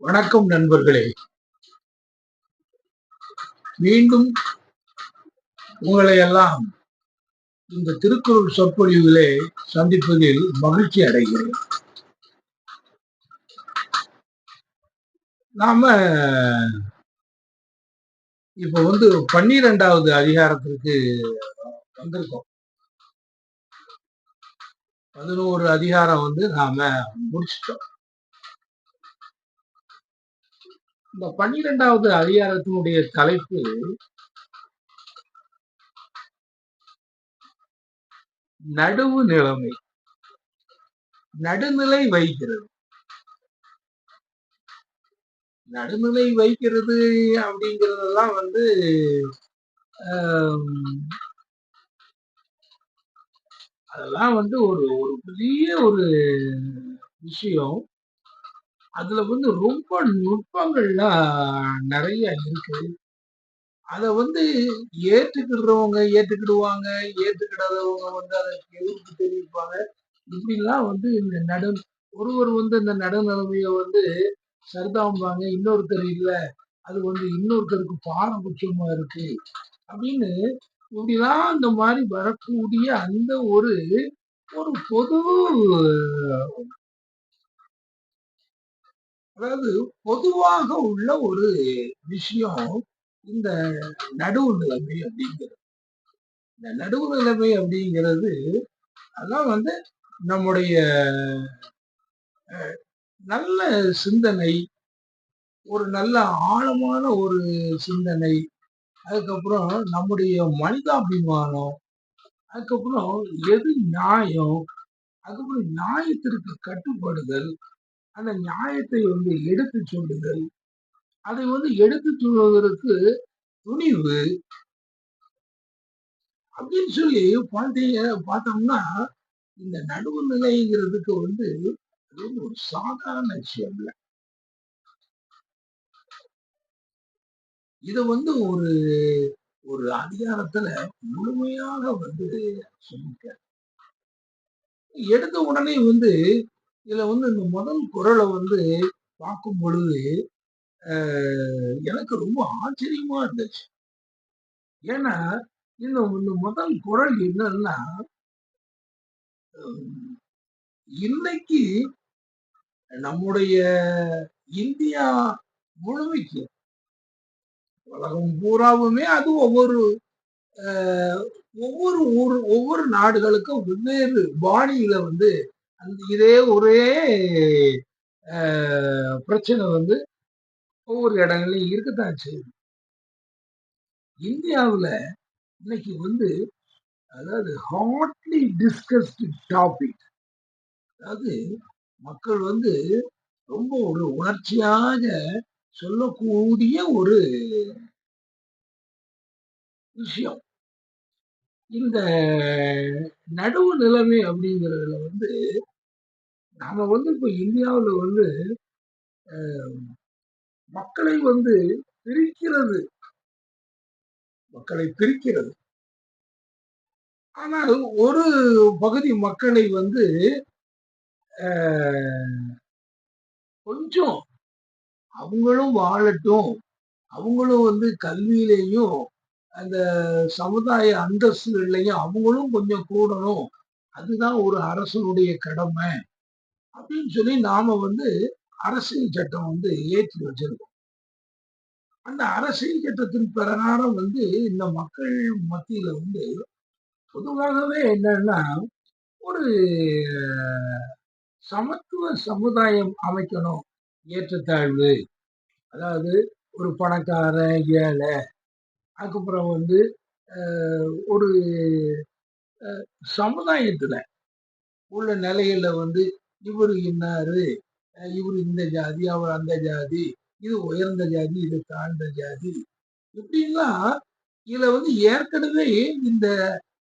வணக்கம் நண்பர்களே. மீண்டும் உங்களை எல்லாம் இந்த திருக்குறள் சொற்பொழிவிலே சந்திப்பதில் மகிழ்ச்சி அடைகிறேன். நாம இப்ப 12வது அதிகாரத்திற்கு வந்திருக்கோம். 11 அதிகாரம் நாம முடிச்சிட்டோம். இந்த 12வது அதிகாரத்தினுடைய தலைப்பு நடுவு நிலைமை, நடுநிலை வைக்கிறது. நடுநிலை வைக்கிறது அப்படிங்கிறதெல்லாம் அதெல்லாம் ஒரு ஒரு பெரிய ஒரு விஷயம். அதுல ரொம்ப நுட்பங்கள்லாம் நிறைய இருக்கு. அத ஏற்றுக்கிடுறவங்க ஏற்றுக்கிடுவாங்க, ஏற்றுக்கிடாதவங்க அதற்கு எதிர்ப்பு தெரிவிப்பாங்க. இப்படிலாம் இந்த ஒருவர் இந்த நடுநிலைமைய சரிதாம்பாங்க, இன்னொருத்தர் இல்ல அது இன்னொருத்தருக்கு பாரபட்சமா இருக்கு அப்படின்னு இப்படிலாம் இந்த மாதிரி வரக்கூடிய அந்த ஒரு ஒரு பொது, அதாவது பொதுவாக உள்ள ஒரு விஷயம் இந்த நடுவு நிலைமை அப்படிங்கிறது. இந்த நடுவு நிலைமை அப்படிங்கிறது அதான் நம்முடைய நல்ல சிந்தனை, ஒரு நல்ல ஆழமான ஒரு சிந்தனை, அதுக்கப்புறம் நம்முடைய மனிதாபிமானம், அதுக்கப்புறம் எது நியாயம், அதுக்கப்புறம் நியாயத்திற்கு கட்டுப்படுதல், அந்த நியாயத்தை எடுத்து சொல்லுதல், அதை எடுத்து சொல்வதற்கு துணிவு அப்படின்னு சொல்லி பார்த்தோம்னா இந்த நடுவு நிலைங்கிறதுக்கு ஒரு சாதாரண விஷயம் இல்லை. இத ஒரு ஒரு அதிகாரத்துல முழுமையாக சொல்லிக்க. எடுத்த உடனே இதுல இந்த முதல் குறளை பார்க்கும் பொழுது எனக்கு ரொம்ப ஆச்சரியமா இருந்துச்சு. ஏன்னா இந்த முதல் குறள் என்னன்னா, இன்னைக்கு நம்முடைய இந்தியா முழுமைக்கு உலகம் பூராவுமே அது ஒவ்வொரு ஒவ்வொரு நாடுகளுக்கும் வெவ்வேறு பாணியில அந்த இதே ஒரே பிரச்சனை ஒவ்வொரு இடங்களையும் இருக்கத்தான் செய்யுது. இந்தியாவுல இன்னைக்கு அதாவது ஹாட்லி டிஸ்கஸ்டு டாபிக், அதாவது மக்கள் ரொம்ப ஒரு உணர்ச்சியாக சொல்லக்கூடிய ஒரு விஷயம் இந்த நடுவு நிலைமை அப்படிங்கிறதுல நாம இப்ப இந்தியாவுல மக்களை பிரிக்கிறது, மக்களை பிரிக்கிறது. ஆனால் ஒரு பகுதி மக்களை கொஞ்சம் அவங்களும் வாழட்டும், அவங்களும் கல்வியிலையும் அந்த சமுதாய அந்தஸ்துகள்லையும் அவங்களும் கொஞ்சம் கூடணும், அதுதான் ஒரு அரசனுடைய கடமை அப்படின்னு சொல்லி நாம அரசியல் சட்டம் ஏற்றி வச்சிருக்கோம். அந்த அரசியல் சட்டத்தின் பிரகாரம் இந்த மக்கள் மத்தியில பொதுவாகவே என்னன்னா ஒரு சமத்துவ சமுதாயம் அமைக்கணும். ஏற்றத்தாழ்வு, அதாவது ஒரு பணக்காரன் ஏழை, அதுக்கப்புறம் ஒரு சமுதாயத்துல உள்ள நிலையில இவரு இன்னாரு, இவரு இந்த ஜாதி, அவர் அந்த ஜாதி, இது உயர்ந்த ஜாதி, இது தாழ்ந்த ஜாதி, இப்படின்லாம் இதுல ஏற்கனவே இந்த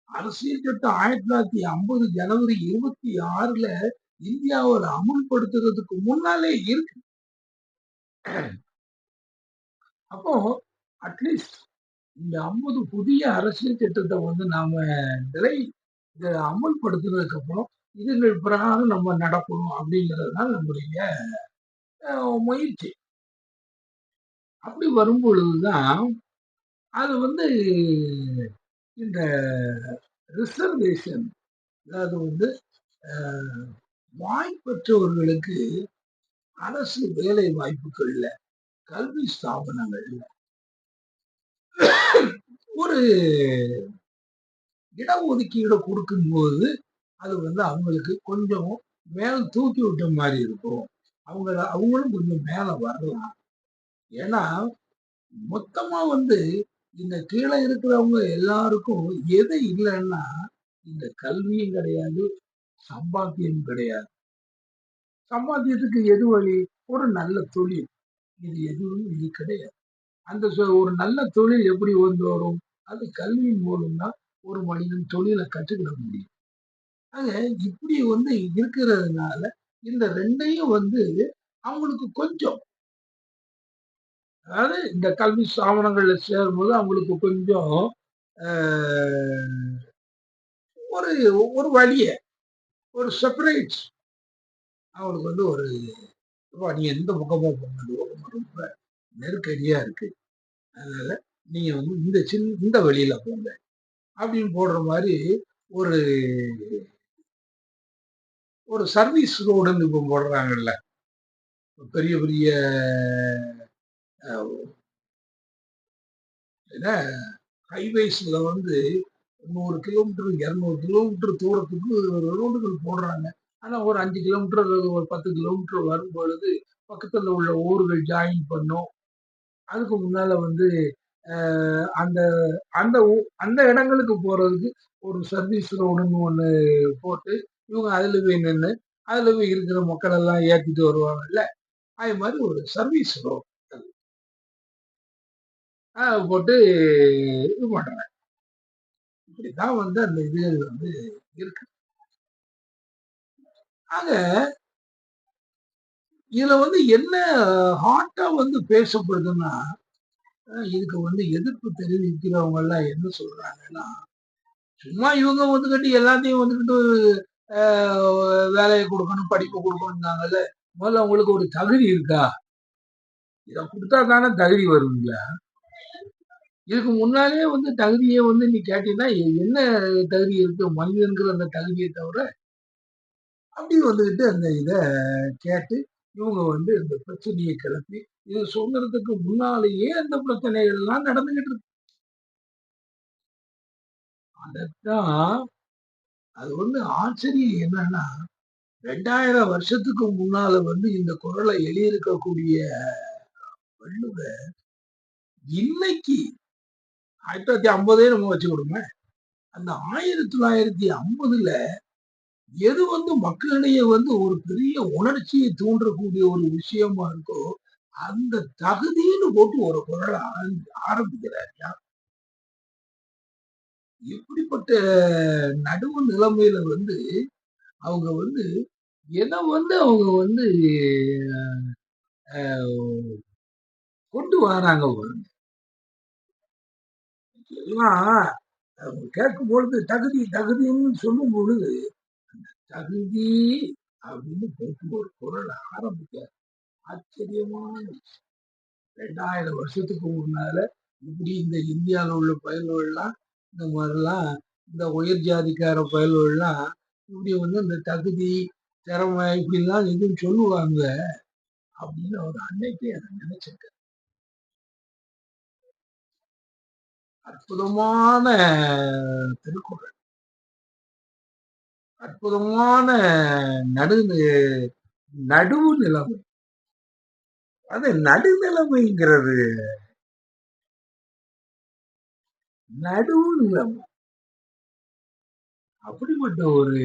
அரசியல் சட்டம் 1950 ஜனவரி 26ல இந்தியாவில் அமுல்படுத்துறதுக்கு முன்னாலே இருக்கு. அப்போ அட்லீஸ்ட் இந்த 50 புதிய அரசியல் சட்டத்தை நாம இதை அமுல்படுத்துறதுக்கு அப்புறம் இதுகள் பிரகாரம் நம்ம நடக்கணும் அப்படிங்கிறது தான் நம்முடைய முயற்சி. அப்படி வரும் பொழுதுதான் அது வந்து இந்த ரிசர்வேஷன், அதாவது வந்து வாய்ப்பற்றவர்களுக்கு அரசு வேலை வாய்ப்புகள்ல, கல்வி ஸ்தாபனங்கள்ல ஒரு இடஒதுக்கீடு கொடுக்கும்போது அது வந்து அவங்களுக்கு கொஞ்சம் மேல தூக்கி விட்ட மாதிரி இருக்கும். அவங்களும் கொஞ்சம் மேல வரலாம். ஏன்னா மொத்தமா வந்து இந்த கீழே இருக்கிறவங்க எல்லாருக்கும் எது இல்லைன்னா இந்த கல்வியும் கிடையாது, சம்பாத்தியம் கிடையாது. சம்பாத்தியத்துக்கு எது வழி? ஒரு நல்ல தொழில். இது எதுவும் இது கிடையாது. அந்த ஒரு நல்ல தொழில் எப்படி வந்து வரும்? அது கல்வியின் மூலம் தான் ஒரு மனிதன் தொழிலை கற்றுக்கிட முடியும். ஆக இப்படி வந்து இருக்கிறதுனால இந்த 2யும் வந்து அவங்களுக்கு கொஞ்சம், அதாவது இந்த கல்வி ஸ்தாபனங்கள்ல சேரும்போது அவங்களுக்கு கொஞ்சம் ஒரு ஒரு வழிய, ஒரு செப்பரேட், அவங்களுக்கு வந்து ஒரு நீ எந்த பக்கமா போனது ரொம்ப நெருக்கடியா இருக்கு, அதனால நீங்க வந்து இந்த வழியில போங்க அப்படின்னு போடுற மாதிரி ஒரு ஒரு சர்வீஸ் ரோடுன்னு இப்ப போடுறாங்கல்ல, பெரிய பெரிய ஹைவேஸ்ல வந்து 100 கிலோமீட்டர் 200 கிலோமீட்டர் தூரத்துக்கு ரோடுகள் போடுறாங்க. ஆனா ஒரு 5 கிலோமீட்டர் அல்லது ஒரு 10 கிலோமீட்டர் வரும் பொழுது பக்கத்துல உள்ள ஊர்கள் ஜாயின் பண்ணும். அதுக்கு முன்னால வந்து அந்த அந்த அந்த இடங்களுக்கு போறதுக்கு ஒரு சர்வீஸ் ரோடுன்னு ஒண்ணு போட்டு இவங்க அதுல போய் நின்று அதுல போய் இருக்கிற மக்கள் எல்லாம் ஏத்திட்டு வருவாங்கல்ல, அது மாதிரி ஒரு சர்வீஸ் ரோடு போட்டு இது பண்றாங்க. இப்படிதான் வந்து அந்த இதுகள் வந்து இருக்கு. ஆக இதுல வந்து என்ன ஹாட்டா வந்து பேசப்படுதுன்னா, இதுக்கு வந்து எதிர்ப்பு தெரிவிக்கிறவங்க எல்லாம் என்ன சொல்றாங்கன்னா, சும்மா இவங்க வந்துகிட்டு எல்லாத்தையும் வந்துகிட்டு வேலையை கொடுக்கணும், படிப்பு கொடுக்கணும்னாங்கல்ல, முதல்ல அவங்களுக்கு ஒரு தகுதி இருக்கா? இதை கொடுத்தா தானே தகுதி வருவீங்களா? இதுக்கு முன்னாலே வந்து தகுதியை வந்து நீ கேட்டீங்கன்னா என்ன தகுதி இருக்கு மனிதன்கிற அந்த தகுதியை தவிர, அப்படி வந்துகிட்டு அந்த இத கேட்டு இவங்க வந்து இந்த பிரச்சனையை கிளப்பி இது சுதந்திரத்துக்கு முன்னாலேயே அந்த பிரச்சனைகள் எல்லாம் நடந்துகிட்டு இருக்கு. அதத்தான் அது வந்து ஆச்சரியம் என்னன்னா, 2000 வருஷத்துக்கு முன்னால வந்து இந்த குரலை எழுதியிருக்கக்கூடிய வள்ளுவர் இன்னைக்கு 1950 நம்ம வச்சு கொடுங்க, அந்த 1950ல எது வந்து மக்களிடையே வந்து ஒரு பெரிய உணர்ச்சியை தூண்டக்கூடிய ஒரு விஷயமா இருக்கோ அந்த தகுதின்னு போட்டு ஒரு குரலை ஆரம்பிக்கிறார். எப்படிப்பட்ட நடுவு நிலைமையில வந்து அவங்க வந்து எதை வந்து அவங்க வந்து கொண்டு வராங்க பாருங்க. எல்லாம் கேட்கும் பொழுது தகுதி தகுதின்னு சொல்லும் பொழுது தகுதி அப்படின்னு போட்டு ஒரு குரல் ஆரம்பிக்க ஆச்சரியமான 2000 வருஷத்துக்கு முன்னால இப்படி இந்த இந்தியாவில் உள்ள பயல்கள்லாம் இந்த மாதிரிலாம் இந்த உயர் ஜாதிக்கார பயல்கள்லாம் இப்படி வந்து இந்த தகுதி திறமை இப்படிலாம் எதுவும் சொல்லுவாங்க அப்படின்னு அவர் அன்னைக்கே அதை நினைச்சிருக்காரு. அற்புதமான திருக்குறள், அற்புதமான நடு நடுவு நிலைமை. அது நடுநிலைமைங்கிறது நடுவு நிலைமை. அப்படிப்பட்ட ஒரு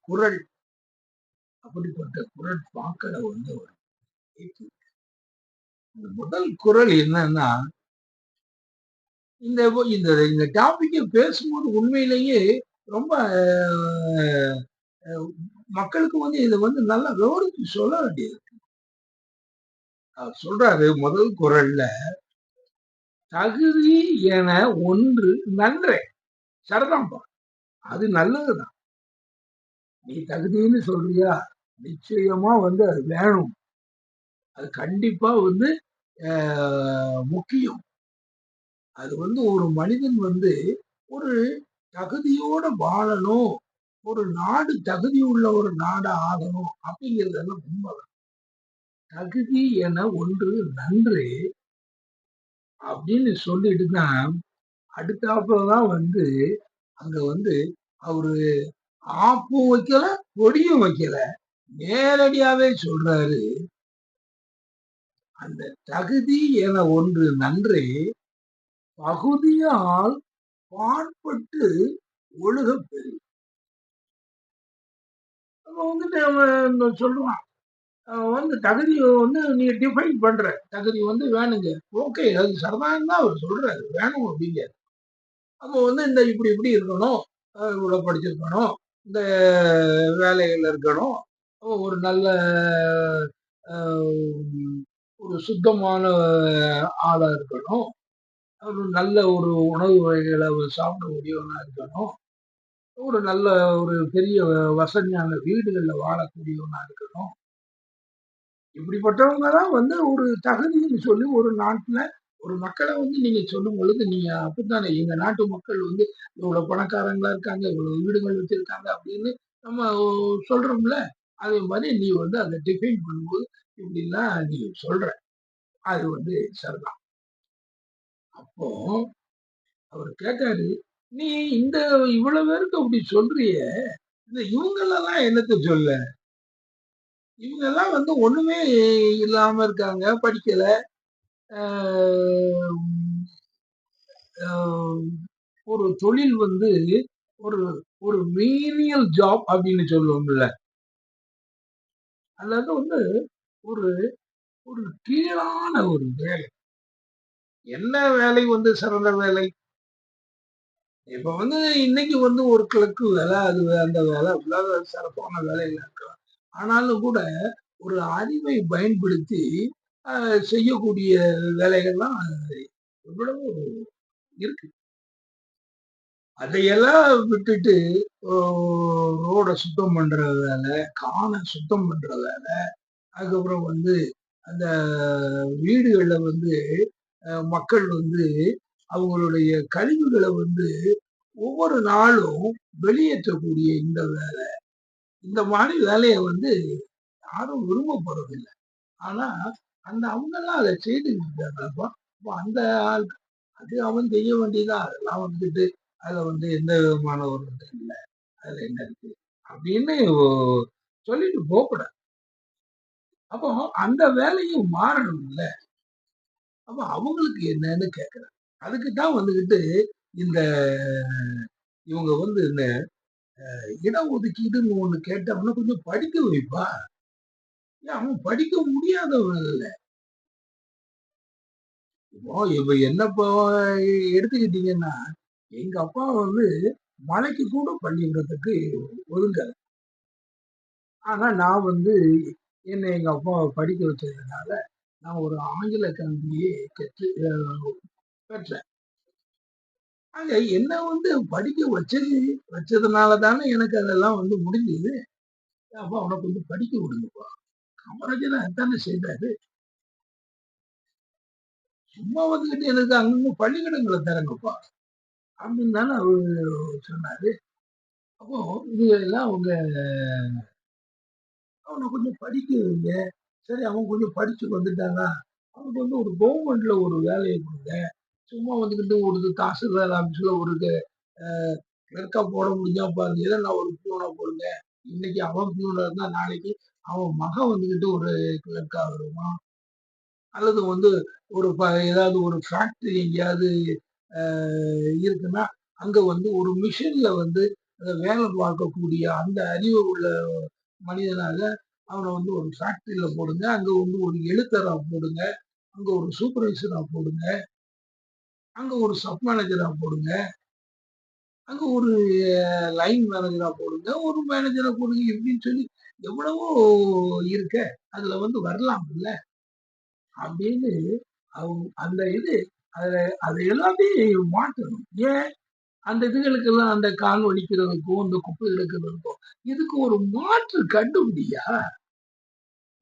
குரல், அப்படிப்பட்ட குரல் பாக்களை வந்து ஒரு முதல் குரல் என்னன்னா, இந்த இந்த இந்த டாபிக்கை பேசும்போது உண்மையிலேயே ரொம்ப மக்களுக்கு வந்து இதை வந்து நல்லா விவரிச்சு சொல்ல வேண்டியது. அவர் சொல்றாரு முதல் குரல்ல, தகுதி என ஒன்று நன்றே, சரிதான்பா, அது நல்லதுதான். நீ தகுதின்னு சொல்றியா, நிச்சயமா வந்து அது வேணும். அது கண்டிப்பா வந்து முக்கியம். அது வந்து ஒரு மனிதன் வந்து ஒரு தகுதியோட வாழணும். ஒரு நாடு தகுதி உள்ள ஒரு நாடா ஆகணும் அப்படிங்கிறதெல்லாம் உண்மைதான். தகுதி என ஒன்று நன்று அப்படின்னு சொல்லிட்டு தான் அடுத்தாப்புலதான் வந்து அங்க வந்து அவரு ஆப்பும் வைக்கல, கொடியும் வைக்கல. நேரடியாவே சொல்றாரு, அந்த தகுதி என ஒன்று நன்றே பகுதியால் பாற்பட்டு ஒழுகப் பெறு. அவன் வந்துட்டு அவன் சொல்றான். வந்து தகுதிய வந்து நீ டிஃபைன் பண்ற. தகுதி வந்து வேணுங்க. ஓகே. அது சரிதான்னு தான் அவர் சொல்றாரு. வேணும் அப்படிங்கிறாரு. அப்போ வந்து இந்த இப்படி இப்படி இருக்கணும். இவ்வளவு படிச்சிருக்கணும். இந்த வேலைகள்ல இருக்கணும். ஒரு நல்ல அ ஒரு சுத்தமான ஆளா இருக்கணும். ஒரு நல்ல ஒரு உணவு வகைகள சாப்பிடக்கூடியவனா இருக்கணும். ஒரு நல்ல ஒரு பெரிய வசதியான வீடுகள்ல வாழக்கூடியவனா இருக்கணும். இப்படிப்பட்டவங்க தான் வந்து ஒரு தகுதின்னு சொல்லி ஒரு நாட்டுல ஒரு மக்கள வந்து நீங்க சொல்லும் பொழுது, நீங்க அப்படித்தானே எங்க நாட்டு மக்கள் வந்து இவ்வளவு பணக்காரங்களா இருக்காங்க, இவ்வளவு வீடுகள் வச்சிருக்காங்க அப்படின்னு நம்ம சொல்றோம்ல. அதே மாரி நீ வந்து அத டிஃபைன் பண்ணும்போது, இப்படிலாம் நீ சொல்ற. அது வந்து சரிதான். அப்போ அவரு கேட்டாரு, "நீ இந்த இவ்வளவு பேருக்கு அப்படி சொல்றியே, இந்த இவங்களெல்லாம் என்னத்த சொல்ல? இவங்கலாம் வந்து ஒண்ணுமே இல்லாம இருக்காங்க, படிக்கல. அ அ ஒரு தொழில் வந்து ஒரு ஒரு மெனியல் ஜாப் அப்படின்னு சொல்லுவோம்ல. அல்லது வந்து ஒரு ஒரு கீழான ஒரு வேலை. என்ன வேலை வந்து சிறந்த வேலை? இப்ப வந்து இன்னைக்கு வந்து ஒரு கிளர்க்கு வேலை, அது அந்த வேலை சிறப்பான வேலையில இருக்கலாம். ஆனாலும் கூட ஒரு அறிவை பயன்படுத்தி அ செய்யக்கூடிய வேலைகள்லாம் எவ்வளவோ இருக்கு. அதையெல்லாம் விட்டுட்டு ஓ ரோட சுத்தம் பண்ற வேலை, கான சுத்தம் பண்ற வேலை, அதுக்கப்புறம் வந்து அந்த வீடுகள்ல வந்து மக்கள் வந்து அவங்களுடைய கழிவுகள வந்து ஒவ்வொரு நாளும் வெளியேற்றக்கூடிய இந்த வேலை. இந்த மாரி வேலைய வந்து யாரும் விரும்ப போறதில்ல. ஆனா, அவங்கலாம் அத செய்துகிட்டு இருக்காங்கப்பா. அப்ப அந்த ஆள் அது அவன் செய்ய வேண்டியதுதான். அதெல்லாம் வந்துட்டு அதுல வந்து எந்த விதமான ஒரு இது இல்ல. அதுல என்ன இருக்கு? அப்படின்னு சொல்லிட்டு போக்கூடாது. அப்போ அந்த வேலையும் மாறணும்ல. அப்ப அவங்களுக்கு என்னன்னு கேட்கிறேன். அதுக்கு தான் வந்துகிட்டு இந்த இவங்க வந்து இந்த இடஒதுக்கீடுன்னு ஒண்ணு கேட்டோம்னா கொஞ்சம் படிக்க வைப்பா. ஏன் அவன் படிக்க முடியாதவன் இல்ல. இப்ப என்ன இப்போ எடுத்துக்கிட்டீங்கன்னா, எங்க அப்பா வந்து மலைக்கு கூட பள்ளிக்கூடத்துக்கு ஒதுங்கல. ஆனா நான் வந்து எங்க அப்பாவ படிக்க வச்சதுனால, நான் ஒரு ஆங்கில கல்வியை கற்று பெற்றேன். ஆக என்ன வந்து படிக்க வச்சதுனால தானே எனக்கு அதெல்லாம் வந்து முடிஞ்சது. அப்பா உனக்கு வந்து படிக்க விடுங்கப்பா. காமராஜர் அதானே செய்தாரு. சும்மா வந்துகிட்டு எனக்கு அங்கங்க பள்ளிக்கூடங்கள தரங்கப்பா. அப்படின்னு தானே அவரு சொன்னாரு. அப்போ இதெல்லாம் அவங்க அவன கொஞ்சம் படிக்க வைங்க. சரி அவன் கொஞ்சம் படிச்சு வந்துட்டானா, அவனுக்கு வந்து ஒரு கவர்மெண்ட்ல ஒரு வேலைய குடுங்க. சும்மா வந்துகிட்டு ஒரு தாசில்தார் ஆபீஸ்ல ஒரு அ கிளர்க்கா போட முடிஞ்சா பாருங்க. இல்ல நான் ஒரு பியூனா போடுங்க. இன்னைக்கு அவன் பியூனா இருந்தா, நாளைக்கு அவன் மகன் வந்துகிட்டு ஒரு கிளர்க்கா வருவான். அல்லது வந்து ஒரு ஏதாவது ஒரு ஃபேக்டரி எங்கேயாவது அ இருக்குன்னா, அங்க வந்து ஒரு மிஷின்ல வந்து வேலை பார்க்கக்கூடிய அந்த அறிவு உள்ள மனிதனாக அவன வந்து ஒரு ஃபேக்டரியில போடுங்க. அங்க வந்து ஒரு எழுத்தரா போடுங்க. அங்க ஒரு சூப்பர்வைசரா போடுங்க. அங்க ஒரு சப் மேனேஜரா போடுங்க. அங்க ஒரு லைன் மேனேஜரா போடுங்க. ஒரு மேனேஜரா போடுங்க. இப்படின்னு சொல்லி எவ்வளவோ இருக்க. அதுல வந்து வரலாம்ல. அப்படின்னு அந்த இது அத அத எல்லாத்தையும் மாத்தணும். ஏன்? அந்த இதுகளுக்கெல்லாம் அந்த கால் வலிக்கிறதுக்கும், இந்த குப்பை எடுக்கிறதுக்கும், இதுக்கு ஒரு மாற்று கண்டுபிடியா?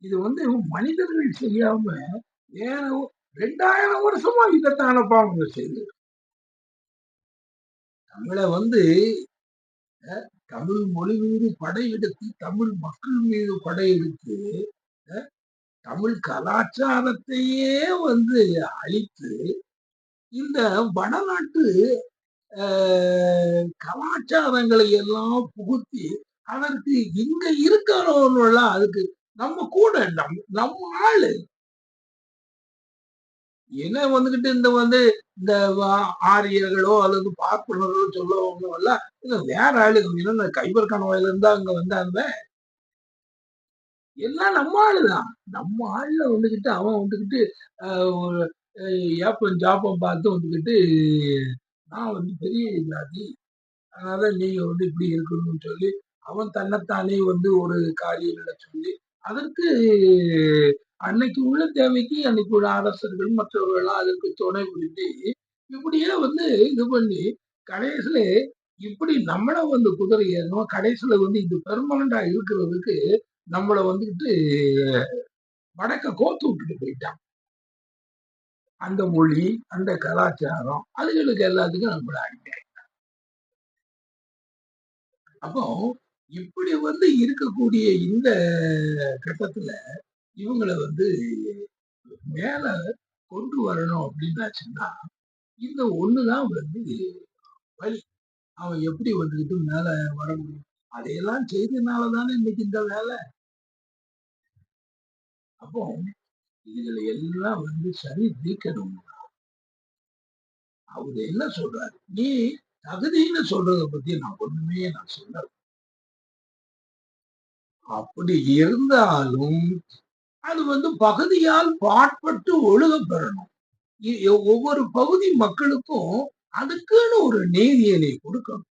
இது வந்து மனிதர்கள் செய்யாம வேற 2000 வருஷமா இதைத்தானப்பா அவங்க செய்யுது. தமிழை வந்து தமிழ் மொழி மீது படையெடுத்து, தமிழ் மக்கள் மீது படையெடுத்து, தமிழ் கலாச்சாரத்தையே வந்து அழித்து, இந்த வடநாட்டு கலாச்சாரங்களை எல்லாம் புகுத்தி, அதற்கு இங்க இருக்கிறவங்கலாம் அதுக்கு நம்ம கூட நம்ம ஆளு. என்ன வந்துகிட்டு இந்த வந்து இந்த ஆரியர்களோ அல்லது பார்ப்பனர்களோ சொல்லுவாங்க எல்லாம் இல்ல வேற ஆளுங்க. இந்த கைபர் கணவாயில இருந்தா அங்க வந்தாங்க. எல்லாம் நம்ம ஆளுதான். நம்ம ஆளுல வந்துகிட்டு அவன் வந்துகிட்டு ஒரு ஏப்பம் ஜாப்பம் பார்த்து வந்துகிட்டு நான் வந்து பெரிய ஜாதி, அதனால நீங்க வந்து இப்படி இருக்கணும்னு சொல்லி அவன் தன்னைத்தானே வந்து ஒரு காரியங்களை சொல்லி அதற்கு அன்னைக்கு உள்ள தேவைக்கு அன்னைக்கு உள்ள அரசர்கள் மற்றவர்கள் அதற்கு துணை புரிஞ்சு இப்படியே வந்து இது பண்ணி கடைசியில இப்படி நம்மள வந்து குதிரை ஏறணும், கடைசியில வந்து இது பெர்மனண்டா இருக்கிறதுக்கு நம்மள வந்துட்டு வடக்க கோத்து விட்டுட்டு போயிட்டான். அந்த மொழி, அந்த கலாச்சாரம் அதுகளுக்கு எல்லாத்துக்கும் நம்மள அடிமை. அப்போ இப்படி வந்து இருக்கக்கூடிய இந்த கட்டத்துல இவங்களை வந்து மேல கொண்டு வரணும் அப்படின்னாச்சுன்னா இந்த ஒண்ணுதான் வந்து வழி. அவன் எப்படி வந்துகிட்டு மேல வர முடியும்? அதையெல்லாம் செய்ததுனாலதானே இன்னைக்கு இந்த வேலை. அப்போ இதுல எல்லாம் வந்து சரி தீர்க்கணும். அவரு என்ன சொல்றாரு, நீ தகுதின்னு சொல்றதை பத்தி நான் ஒண்ணுமே நான் சொல்ல. அப்படி இருந்தாலும் அது வந்து பகுதியால் பாட்பட்டு ஒழுக பெறணும். ஒவ்வொரு பகுதி மக்களுக்கும் அதுக்குன்னு ஒரு நீதியை நீ கொடுக்கணும்.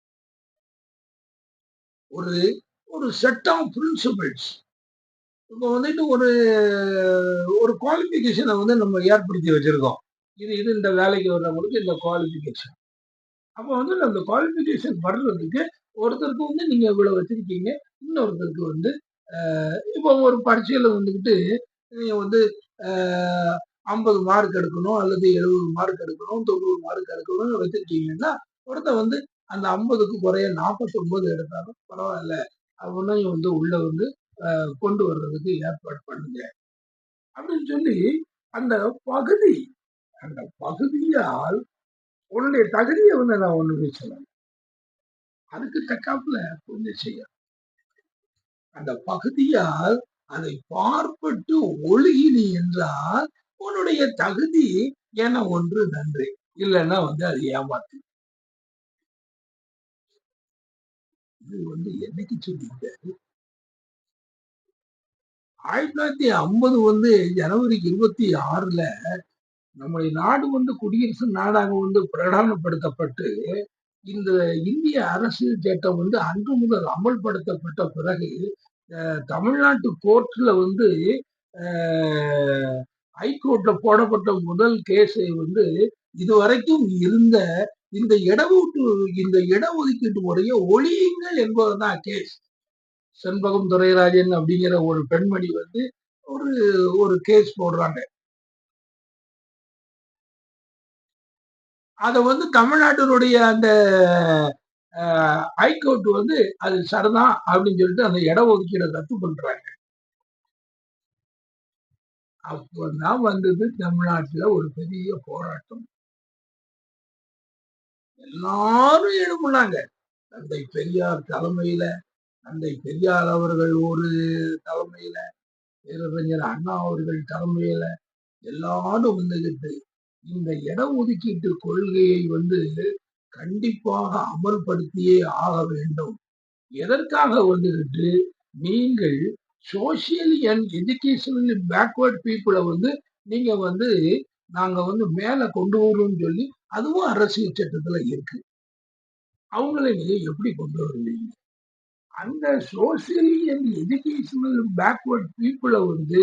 ஒரு ஒரு செட் ஆஃப் பிரின்சிபிள்ஸ். இப்போ வந்துட்டு ஒரு ஒரு குவாலிஃபிகேஷனை வந்து நம்ம ஏற்படுத்தி வச்சிருக்கோம். இது இந்த வேலைக்கு வர்றவங்களுக்கு இந்த குவாலிஃபிகேஷன். அப்போ வந்து அந்த குவாலிஃபிகேஷன் வர்றதுக்கு ஒருத்தருக்கு வந்து நீங்க இவ்வளவு வச்சிருக்கீங்க, இன்னொருத்தருக்கு வந்து இப்போ ஒரு பரீட்சையில வந்துகிட்டு நீங்க வந்து 50 மார்க் எடுக்கணும் அல்லது 70 மார்க் எடுக்கணும், 90 மார்க் எடுக்கணும்னு வச்சிருக்கீங்கன்னா ஒருத்தர் வந்து அந்த 50க்கு குறைய 49 எடுத்தாலும் பரவாயில்ல, அவனையும் வந்து உள்ள வந்து கொண்டு வர்றதுக்கு ஏற்பாடு பண்ணுங்க அப்படின்னு சொல்லி அந்த பகுதி அந்த பகுதியால் உன்னுடைய தகுதியை வந்து நான் ஒண்ணுமே சொல்லலாம். அதுக்கு தக்காப்புல கொஞ்சம் செய்ய அந்த பகுதியால் அதை பார்ப்பட்டு ஒழுகினி என்றால் உன்னுடைய தகுதி என ஒன்று நன்றி, இல்லைன்னா வந்து அது ஏமாத்து. இது வந்து என்னைக்கு சொல்லியிருக்காரு? 1950 வந்து ஜனவரி 26ல நம்முடைய நாடு வந்து குடியரசு நாடாக வந்து பிரகடனப்படுத்தப்பட்டு இந்த இந்திய அரசியல் சட்டம் வந்து அன்று முதல் அமல்படுத்தப்பட்ட பிறகு தமிழ்நாட்டு கோர்ட்ல வந்து ஹைகோர்ட்ல போடப்பட்ட முதல் கேஸ் வந்து இதுவரைக்கும் இருந்த இந்த இடஒதுக்கீட்டு முறையை ஒழியுங்க என்பதுதான் கேஸ். செண்பகம் துரைராஜன் அப்படிங்கிற ஒரு பெண்மணி வந்து ஒரு ஒரு கேஸ் போடுறாங்க. அத வந்து தமிழ்நாட்டினுடைய அந்த ஹைகோர்ட் வந்து அது சரிதான் அப்படின்னு சொல்லிட்டு அந்த இடஒதுக்கீடை ரத்து பண்றாங்க. அப்பதான் வந்தது தமிழ்நாட்டுல ஒரு பெரிய போராட்டம். எல்லாரும் எழுப்புனாங்க. தந்தை பெரியார் தலைமையில, தந்தை பெரியார் அவர்கள் ஒரு தலைமையில, பேரறிஞர் அண்ணா அவர்கள் தலைமையில எல்லாரும் வந்துகிட்டு இந்த இடஒதுக்கீட்டு கொள்கையை வந்து கண்டிப்பாக அமல்படுத்தியே ஆக வேண்டும். எதற்காக வந்துகிட்டு நீங்கள் சோசியலி அண்ட் எஜுகேஷனலி பேக்வர்ட் பீப்புளை வந்து நீங்க வந்து நாங்க வந்து மேல கொண்டு வருவோம்னு சொல்லி அதுவும் அரசியல் சட்டத்துல இருக்கு. அவங்களை நீங்க எப்படி கொண்டு வருவீங்க? அந்த சோசியலி அண்ட் எஜுகேஷனல் பேக்வர்ட் பீப்புளை வந்து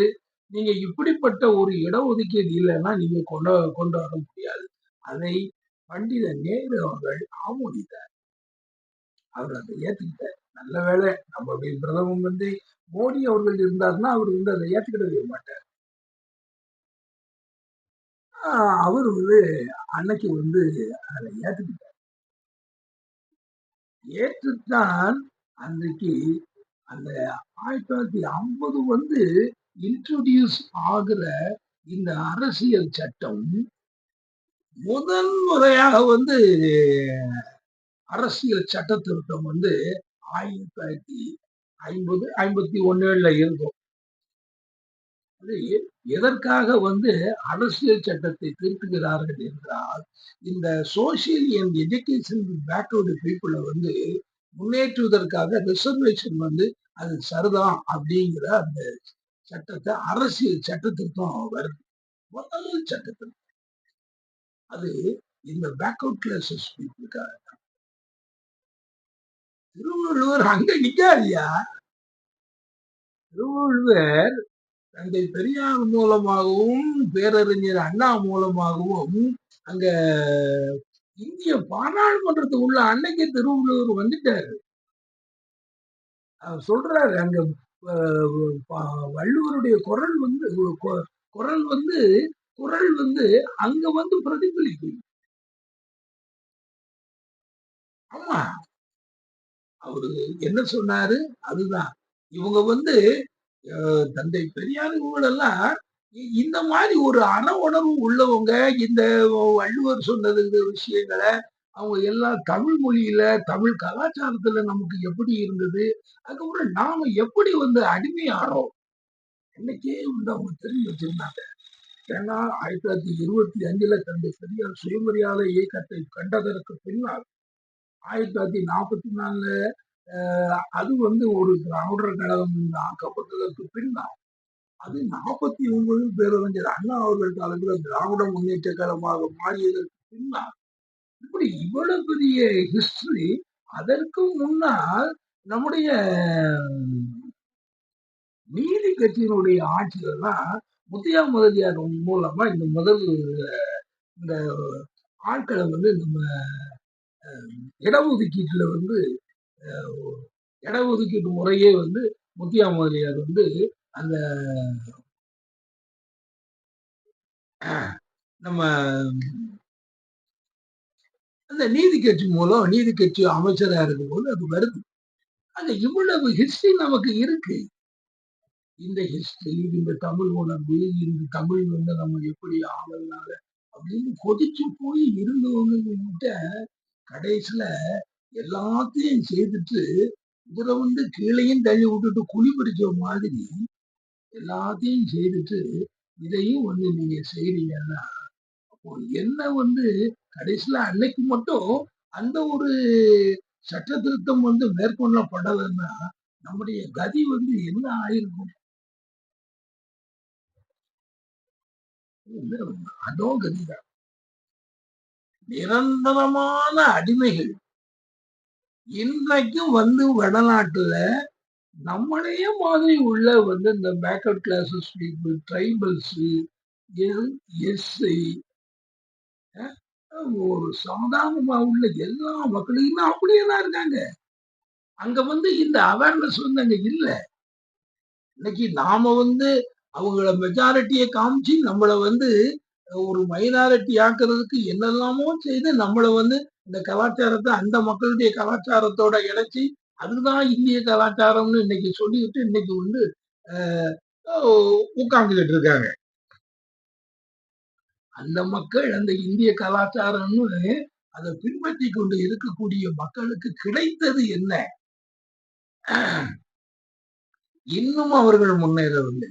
நீங்க இப்படிப்பட்ட ஒரு இடஒதுக்கீடு இல்லைன்னா நீங்க கொண்டு வர முடியாது. அதை பண்டித நேரு அவர்கள் ஆமோதித்தார். அவர் அதை ஏத்துக்கிட்டார். நல்ல வேலை நம்ம பிரதம மந்திரி மோடி அவர்கள் இருந்தாருன்னா அவர் வந்து அதை ஏற்றுக்கிடவே மாட்டார். அவர் வந்து அன்னைக்கு வந்து அதை ஏற்றுக்கிட்டார். ஏற்றுத்தான் அன்றைக்கு அந்த 1950 வந்து இன்ட்ரோடியூஸ் ஆகுற இந்த அரசியல் சட்டம் முதல் முறையாக வந்து அரசியல் சட்ட திருத்தம் வந்து 1951 இருக்கும். அது எதற்காக வந்து அரசியல் சட்டத்தை திருத்துகிறார்கள் என்றால், இந்த சோசியல் அண்ட் எஜுகேஷன் பேக்வர்டு பீப்புளை வந்து முன்னேற்றுவதற்காக ரிசர்வேஷன் வந்து அது சரிதான் அப்படிங்கிற அந்த சட்டத்தை அரசியல் சட்ட திருத்தம் வருது. முதல் சட்ட திருத்தம் அது இந்த பேக்வர்ட் கிளாஸஸ் பீப்புளுக்காக. திருவள்ளுவர் அங்க நிக்காதியா. திருவள்ளுவர் தந்தை பெரியார் மூலமாகவும் பேரறிஞர் அண்ணா மூலமாகவும் அங்க இந்திய பாராளுமன்றத்துக்குள்ள அன்னைக்கு திருவள்ளுவர் வந்துட்டாரு. அவர் சொல்றாரு அங்க வள்ளுவருடைய குரல் வந்து குரல் வந்து குரல் வந்து அங்க வந்து பிரதிபலிக்கும். ஆமா, அவரு என்ன சொன்னாரு அதுதான். இவங்க வந்து தந்தை பெரியார் இவங்களெல்லாம் இந்த மாதிரி ஒரு அற உணர்வு உள்ளவங்க இந்த வள்ளுவர் சொன்னது விஷயங்களை அவங்க எல்லாம் தமிழ் மொழியில தமிழ் கலாச்சாரத்துல நமக்கு எப்படி இருந்தது, அதுக்கப்புறம் நாம எப்படி வந்து அடிமையானோம் இன்னைக்கே வந்து அவங்க தெரிஞ்சு வச்சிருந்தாங்க. ஏன்னா 1925 தந்தை பெரியார் சுயமரியாதை இயக்கத்தை கண்டதற்கு பின்னால் 1944 அது வந்து ஒரு திராவிடர் கழகம் ஆக்கப்பட்டதற்கு பின்னால் அது 49 பேரறிஞர் அண்ணா அவர்கள் காலத்தில் திராவிட முன்னேற்ற கழகமாக மாறியதற்கு பின்னால் இப்படி இவ்வளவு பெரிய ஹிஸ்டரி. அதற்கு முன்னால் நம்முடைய நீதி கட்சியினுடைய ஆட்சியில தான் முத்தையா முதலியார் மூலமா இந்த முதல் இந்த ஆட்களை வந்து நம்ம இடஒதுக்கீட்டுல வந்து இடஒதுக்கீட்டு முறையே வந்து முத்தையா முதலியார் வந்து அந்த நம்ம அந்த நீதி கட்சி மூலம் நீதி கட்சி அமைச்சரா இருக்கும் போது அது வருது. அங்க இவ்வளவு ஹிஸ்டரி நமக்கு இருக்கு. இந்த ஹிஸ்டரி, இந்த தமிழ் உணர்வு, இந்த தமிழ் வந்து நம்ம எப்படி ஆளுனால அப்படின்னு கொதிச்சு போய் இருந்தவங்க கிட்ட கடைசியில எல்லாத்தையும் செய்துட்டு இதுல வந்து கீழையும் தள்ளி விட்டுட்டு குழி பிடிச்ச மாதிரி எல்லாத்தையும் செய்துட்டு இதையும் வந்து நீங்க செய்றீங்கன்னா அப்போ என்ன வந்து கடைசியில அன்னைக்கு மட்டும் அந்த ஒரு சட்ட திருத்தம் வந்து மேற்கொள்ளப்படலைன்னா நம்முடைய கதி வந்து என்ன ஆயிருக்கும். அதோ கதிதான். நிரந்தரமான அடிமைகள் இன்றைக்கும் வந்து வடநாட்டுல நம்மளைய மாதிரி உள்ள வந்து இந்த backward classes people, tribals, SI, ஒரு சாதாரணமா உள்ள எல்லா மக்களுமே அப்படியே தான் இருக்காங்க. அங்க வந்து இந்த அவேர்னஸ் வந்து அங்க இல்ல. இன்னைக்கு நாம வந்து அவங்கள மெஜாரிட்டியை காமிச்சு நம்மள வந்து ஒரு மைனாரிட்டி ஆக்குறதுக்கு என்னெல்லாமோ செய்து நம்மள வந்து இந்த கலாச்சாரத்தை அந்த மக்களுடைய கலாச்சாரத்தோட இணைச்சி அதுதான் இந்திய கலாச்சாரம்னு இன்னைக்கு சொல்லிட்டு இன்னைக்கு வந்து உட்கார்ந்துகிட்டு இருக்காங்க. அந்த மக்கள் அந்த இந்திய கலாச்சாரம்னு அதை பின்பற்றி கொண்டு இருக்கக்கூடிய மக்களுக்கு கிடைத்தது என்ன? இன்னும் அவர்கள் முன்னேறவில்லை.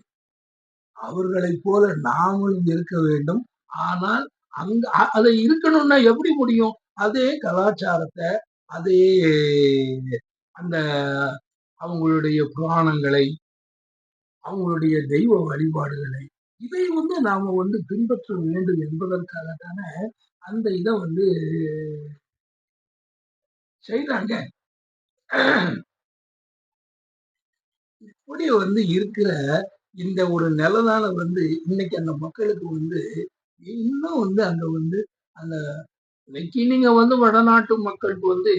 அவர்களைப் போல நாமளும் இருக்க வேண்டும். ஆனால் அங்க அதை இருக்கணும்னா எப்படி முடியும்? அதே கலாச்சாரத்தை அதே அந்த அவங்களுடைய புராணங்களை அவங்களுடைய தெய்வ வழிபாடுகளை இதை வந்து நாம வந்து பின்பற்ற வேண்டும் என்பதற்காகத்தான அந்த இதை வந்து செய்றாங்க. இப்படி வந்து இருக்கிற இந்த ஒரு நிலனால வந்து இன்னைக்கு அந்த மக்களுக்கு வந்து இன்னும் வந்து அங்க வந்து அந்த இன்னைக்கு நீங்க வந்து வடநாட்டு மக்களுக்கு வந்து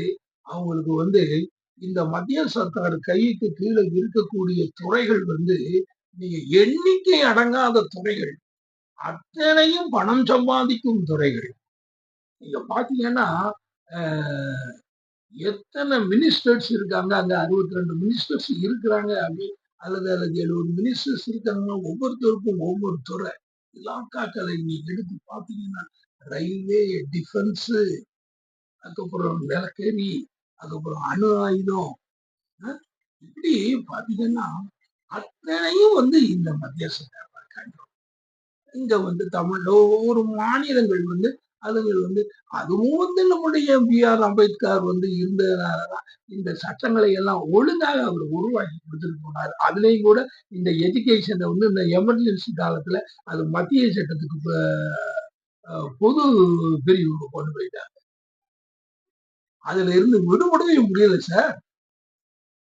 அவங்களுக்கு வந்து இந்த மத்திய சர்க்கார் கைக்கு கீழே இருக்கக்கூடிய துறைகள் வந்து நீங்க எண்ணிக்கை அடங்காத துறைகள், அத்தனையும் பணம் சம்பாதிக்கும் துறைகள். நீங்க பாத்தீங்கன்னா எத்தனை மினிஸ்டர்ஸ் இருக்காங்க, அங்க 62 மினிஸ்டர்ஸ் இருக்கிறாங்க அப்படி, அல்லது அல்லது 70 மினிஸ்டர்ஸ் இருக்காங்க. ஒவ்வொருத்தருக்கும் ஒவ்வொரு துறை இலாக்காக்களை நீங்க எடுத்து பாத்தீங்கன்னா, ரயில்வே, டிஃபென்ஸ், அதுக்கப்புறம் நிலக்கரி, அதுக்கப்புறம் அணு ஆயுதம், இப்படி பாத்தீங்கன்னா அத்தனையும் வந்து இந்த மத்திய சர்க்கார் இங்க வந்து தமிழ்ல ஒவ்வொரு மாநிலங்கள் வந்து அதுகள் வந்து அதுவும் வந்து நம்முடைய பி.ஆர். அம்பேத்கர் வந்து இருந்ததுனாலதான் இந்த சட்டங்களை எல்லாம் ஒழுங்காக அவர் உருவாக்கி கொடுத்துட்டு போனார். அதுலயும் கூட இந்த எஜுகேஷனை வந்து இந்த எமர்ஜென்சி காலத்துல அது மத்திய சட்டத்துக்கு பொது பிரிவுக்கு கொண்டு போயிட்டாங்க. அதுல இருந்து விடுபடவே முடியல சார்.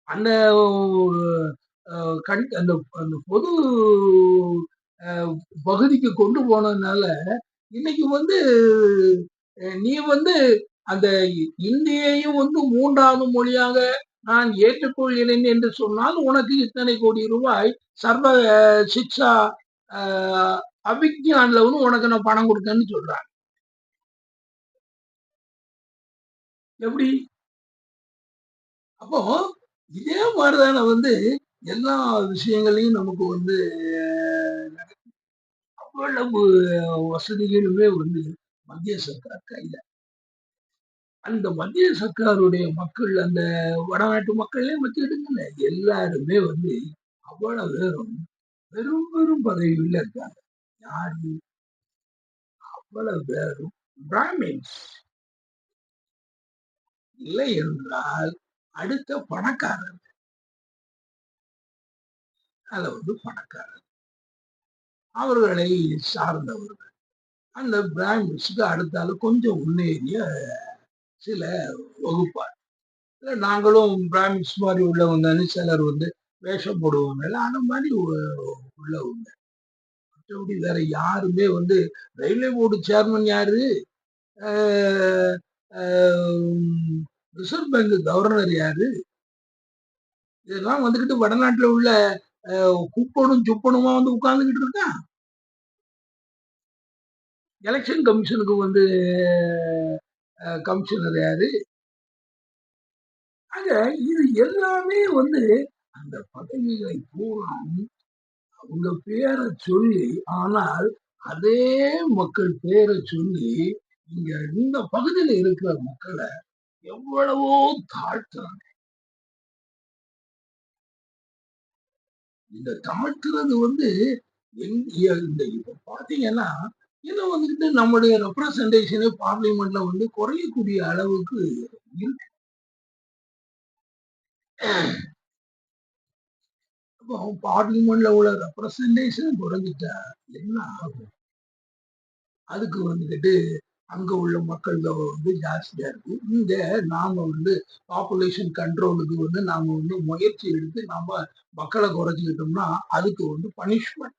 அந்த அந்த அந்த பொது பகுதிக்கு கொண்டு போனதுனால இன்னைக்கு வந்து நீ வந்து அந்த இந்தியையும் வந்து 3வது மொழியாக நான் ஏற்றுக்கொள்கிறேன் என்று சொன்னால் உனக்கு இத்தனை கோடி ரூபாய் சர்வ சிக்ஷா அபிக்ஞான்ல வந்து உனக்கு நான் பணம் கொடுத்தேன்னு சொல்றாங்க. எப்படி? அப்போ இதே மாதிரிதான வந்து எல்லா விஷயங்களையும் நமக்கு வந்து அவ்வளவு வசதிகளுமே வந்து மத்திய சர்க்கார் கையில. அந்த மத்திய சர்க்காருடைய மக்கள், அந்த வடநாட்டு மக்களே வச்சுக்கிட்டுங்க, எல்லாருமே வந்து அவ்வளவு பேரும் பெரும் பெரும் பதவியில் இருக்காங்க. யாரு? அவ்வளவு பேரும் பிராமின்ஸ். இல்லை என்றால் அடுத்த பணக்காரர். அதுல வந்து பணக்காரர் அவர்களை சார்ந்தவர்கள். அந்த பிராமின்ஸுக்கு அடுத்தால கொஞ்சம் முன்னேறிய சில வகுப்பார். நாங்களும் பிராமின்ஸ் மாதிரி உள்ளவங்க சிலர் வந்து வேஷம் போடுவாங்க, அந்த மாதிரி உள்ளவங்க. மற்றபடி வேற யாருமே வந்து ரயில்வே போர்டு சேர்மன் யாரு, ரிசர்வ் பேங்க் கவர்னர் யாரு, இதெல்லாம் வந்துகிட்டு வடநாட்டுல உள்ள குப்பனும் சுப்பனுமா வந்து உட்கார்ந்துகிட்டு இருக்கான். எலெக்ஷன் கமிஷனுக்கு வந்து கமிஷனர் யாரு. ஆக இது எல்லாமே வந்து அந்த பதவிகளை பூரா அவங்க பேரை சொல்லி, ஆனால் அதே மக்கள் பேரை சொல்லி இங்க இந்த பகுதியில இருக்கிற மக்களை எவ்வளவோ தாழ்த்துறாங்க. இந்த தாழ்த்துறது வந்து இந்த இப்ப பாத்தீங்கன்னா இதை வந்துட்டு நம்முடைய ரெப்ரசன்டேஷனே பார்லிமெண்ட்ல வந்து குறையக்கூடிய அளவுக்கு இருக்கு. அப்போ பார்லிமெண்ட்ல உள்ள ரெப்ரசன்டேஷன் குறைஞ்சிட்டா என்ன ஆகும்? அதுக்கு வந்துட்டு அங்க உள்ள மக்கள் வந்து ஜாஸ்தியா இருக்கு. இங்க நாம வந்து பாப்புலேஷன் கண்ட்ரோலுக்கு வந்து நாம வந்து முயற்சி எடுத்து நாம மக்களை குறைச்சிக்கிட்டோம்னா அதுக்கு வந்து பனிஷ்மெண்ட்.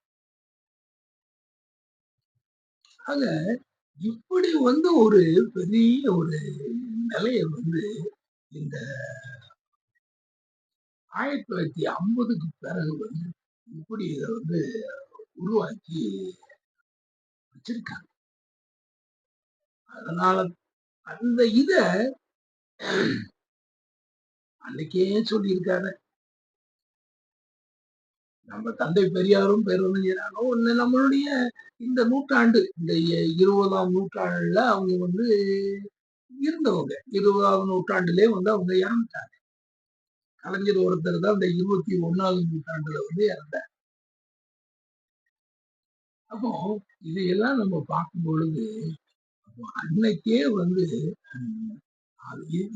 ஆக இப்படி வந்து ஒரு பெரிய ஒரு நிலைய வந்து இந்த 1950க்கு பிறகு வந்து இப்படி இதை வந்து உருவாக்கி வச்சிருக்காங்க. அதனால அந்த இத அன்னைக்கே சொல்லியிருக்காரு நம்ம தந்தை பெரியாரும் பேரறிஞராலும் நம்மளுடைய இந்த நூற்றாண்டு, இந்த 20ஆம் நூற்றாண்டுல அவங்க வந்து இருந்தவங்க. 20ஆம் நூற்றாண்டிலே வந்து அவங்க இறந்துட்டாங்க. கலைஞர் ஒருத்தர் தான் இந்த 21ஆவது நூற்றாண்டுல வந்து இறந்தார். அப்போ இதையெல்லாம் நம்ம பார்க்கும் பொழுது அன்னைக்கே வந்து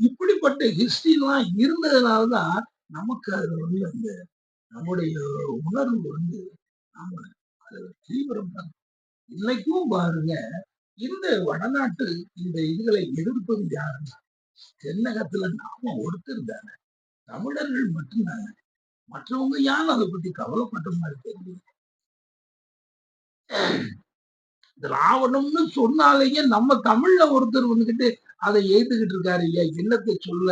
இப்படிப்பட்ட ஹிஸ்டரி எல்லாம் இருந்ததுனாலதான் நமக்கு அது வந்து அந்த நம்முடைய உணர்வு வந்து நாம அது தீவிரம் தான். இன்னைக்கும் பாருங்க, இந்த வடநாட்டு இந்த இதுகளை எதிர்ப்பது யாருன்னா தென்னகத்துல நாம ஒருத்தர் தானே, தமிழர்கள் மட்டும்தானே. மற்றவங்க யாரும் அதை பத்தி கவலைப்பட்ட மாதிரி தெரியல. திராவிடம்னு சொன்னாலேயே நம்ம தமிழ்ல ஒருத்தர் வந்துகிட்டு அதை ஏத்துக்கிட்டு இருக்காரு. என்னத்தை சொல்ல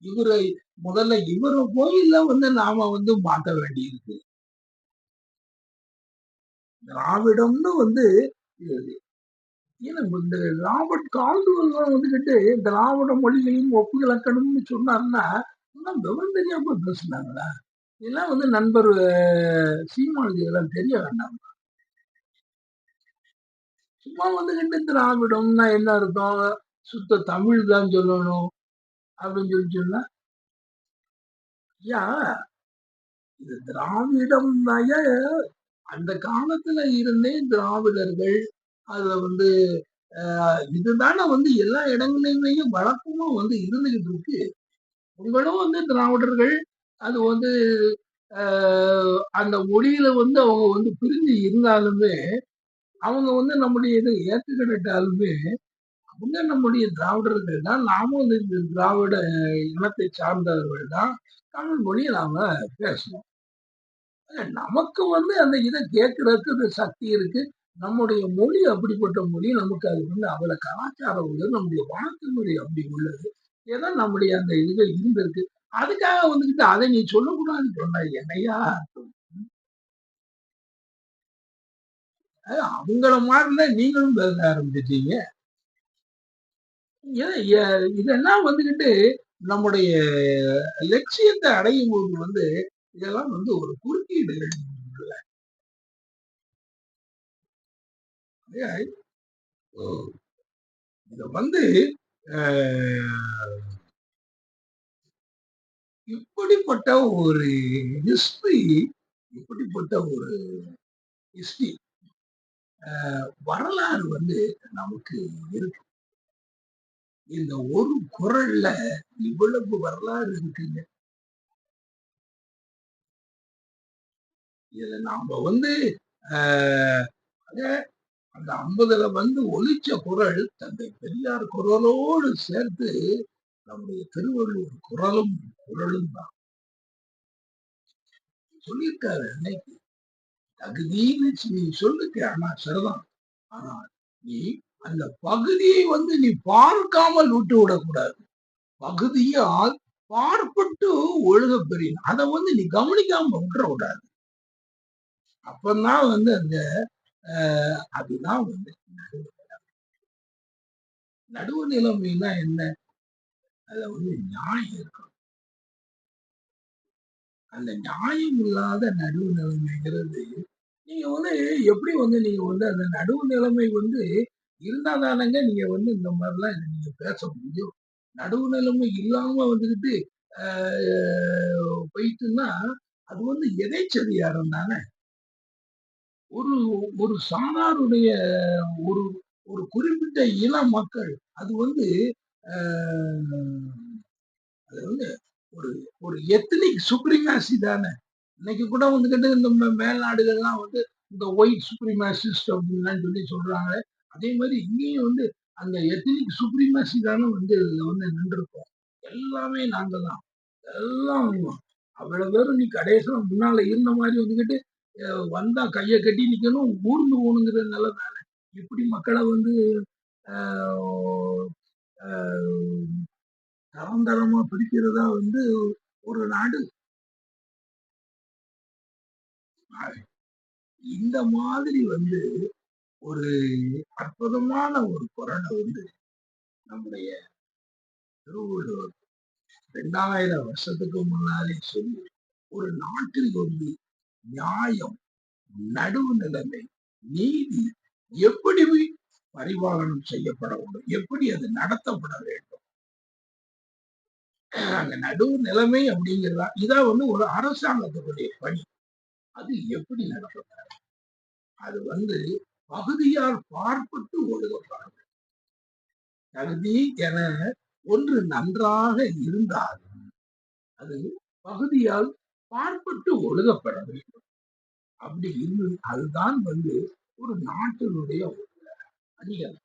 இவரை முதல்ல இவரை கோயில்ல நாம மாத்த வேண்டியிருக்கு. திராவிடம்னு ஏன்னா இந்த ராபர்ட் கால்டுவெல் திராவிட மொழிகளையும் ஒப்புவிக்கணும்னு சொன்னாருன்னா இன்னும் விவரம் தெரியாம பேசுனாங்களா? இதெல்லாம் நண்பர் சீமானுக்கு இதெல்லாம் தெரிய வேண்டாம். சும்மா திராவிடம்னா என்ன அர்த்தம்? சுத்த தமிழ் தான் சொல்லணும் அப்படின்னு சொன்னா ஐயா, இது திராவிடம் அந்த காலத்துல இருந்தே திராவிடர்கள் அதுல இதுதானே எல்லா இடங்களிலேயும் வழக்கமா இருந்துகிட்டு இருக்கு. உங்களும் திராவிடர்கள் அது அந்த மொழியில அவங்க பிரிஞ்சு இருந்தாலுமே அவங்க நம்முடைய இதை ஏற்றுக்கிட்டாலுமே அவங்க நம்முடைய திராவிடர்கள் தான். நாமும் இந்த திராவிட இனத்தை சார்ந்தவர்கள் தான். தமிழ் மொழியை நாம பேசணும். நமக்கு அந்த இதை கேட்கறதுக்கு சக்தி இருக்கு. நம்முடைய மொழி அப்படிப்பட்ட மொழி. நமக்கு அது அவ்வளவு கலாச்சாரம் உள்ளது. நம்முடைய வாழ்க்கை முறை அப்படி உள்ளது. ஏதோ நம்முடைய அந்த இது இருந்திருக்கு. அதுக்காக அதை நீ சொல்லக்கூடாதுன்னு சொன்ன என்னையா? அவங்கள மாதிரிதான் நீங்களும் பேச ஆரம்பிச்சிட்டீங்க. இதெல்லாம் நம்முடைய லட்சியத்தை அடையும் போது இதெல்லாம் ஒரு குறுக்கீடுகள். இத இப்படிப்பட்ட ஒரு ஹிஸ்டரி, இப்படிப்பட்ட ஒரு ஹிஸ்டரி வரலாறு நமக்கு இருக்கு. இந்த ஒரு குறள்ல இவ்வளவு வரலாறு இருக்குங்க. இதுல நாம அந்த 50ல ஒலிச்ச குறள் தந்தை பெரியார் குரலோடு சேர்த்து நம்முடைய திருவள்ளுவர் குரலும் தான் சொல்லியிருக்காரு. அன்னைக்கு தகுதின்னு நீ சொல்லுக்க, ஆனா சரிதான். ஆனா நீ அந்த பகுதியை நீ பார்க்காமல் விட்டு விடக்கூடாது. பகுதியால் பார்ப்பட்டு ஒழுக பெரிய அதை நீ கவனிக்காம விட்டுற கூடாது. அப்பதான் அந்த அதுதான் நடுவு நிலைமைனா என்ன? அதுல நியாயம் இருக்கணும். அந்த நியாயம் இல்லாத நடுவு நிலைமைங்கிறது நீங்க எப்படி நீங்க அந்த நடுவு நிலைமை இருந்தாதானங்க நீங்க இந்த மாதிரிலாம் நீங்க பேச முடியும். நடுவு நிலைமை இல்லாம போயிட்டுன்னா அது எதேச்சதிகாரம் தானே. ஒரு ஒரு சாராருடைய ஒரு ஒரு குறிப்பிட்ட இன மக்கள் அது அது ஒரு ஒரு எத்தனிக் சுப்ரீமாசி தானே. இன்னைக்கு கூட இந்த மேல்நாடுகள்லாம் இந்த ஒயிட் சுப்ரீமாசிஸ்ட் அப்படின்னு சொல்லி சொல்றாங்க. அதே மாதிரி இங்கேயும் அந்த எத்தனிக் சுப்ரீமாசி தானே நின்றுருக்கோம். எல்லாமே நாங்க தான். எல்லாம் அவ்வளவு பேரும் நீ கடைசியில முன்னால இருந்த மாதிரி வந்தா கைய கட்டி நிக்கணும், ஊர்ந்து போகணுங்கிற நிலை தானே. இப்படி மக்களை தரம் தரமா பிடிக்கிறதா ஒரு நாடு. இந்த மாதிரி ஒரு அற்புதமான ஒரு குரலை நம்முடைய திருவள்ளுவர் 2000 வருஷத்துக்கு முன்னாலே சொல்லி ஒரு நாட்டில் நியாயம், நடுவு நிலைமை, நீதி எப்படி பரிபாலனம் செய்யப்பட வேண்டும், எப்படி அது நடத்தப்பட வேண்டும். அந்த நடுவு நிலைமை அப்படிங்கிறதா இதான் ஒரு அரசாங்கத்துடைய பணி. அது எப்படி நடத்தப்பட அது பகுதியால் பார்ப்பட்டு ஒழுகப்பட வேண்டும். தகுதி என ஒன்று நன்றாக இருந்தால் அது பகுதியால் பார்ப்பட்டு ஒழுகப்பட வேண்டும். அப்படி இருந்து அதுதான் ஒரு நாட்டினுடைய அணிகலன்.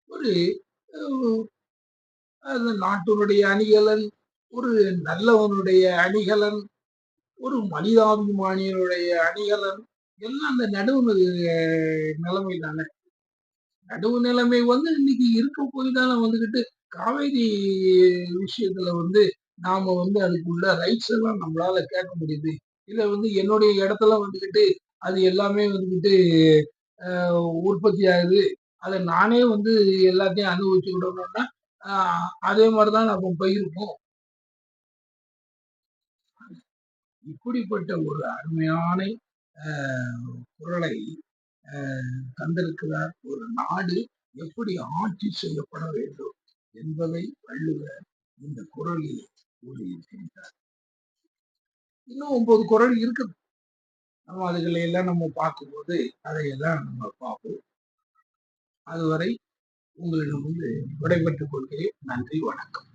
ஒரு அந்த நாட்டினுடைய அணிகலன், ஒரு நல்லவனுடைய அணிகலன், ஒரு மனிதாபிமானியனுடைய அணிகலன் எல்லாம் அந்த நடுவு நிலைமை தானே. நடுவு நிலைமை இன்னைக்கு இருக்க போய் தானே காவேரி விஷயத்துல வந்து நாம வந்து அதுக்குள்ள ரைட்ஸ் எல்லாம் நம்மளால கேட்க முடியுது. இல்ல வந்து என்னுடைய இடத்துல வந்துகிட்டு அது எல்லாமே வந்துகிட்டு உற்பத்தி ஆகுது. அத நானே வந்து எல்லாத்தையும் அனுபவிச்சுக்கிடணும்னா, அ அதே மாரி தான் நம்ம போயிருப்போம். இப்படிப்பட்ட ஒரு அருமையான அ குறளை அ தந்திருக்கிறார். ஒரு நாடு எப்படி ஆட்சி செய்யப்பட வேண்டும் என்பதை வள்ளுவர் இந்த குறளில் கூறியிருக்கின்றார். இன்னும் 9 குறள் இருக்குது. நம்ம அதுகளை எல்லாம் நம்ம பார்க்கும்போது, அதையெல்லாம் நம்ம பார்ப்போம். அதுவரை உங்களிடம் வந்து விடைபெற்றுக் கொள்கிறேன். நன்றி, வணக்கம்.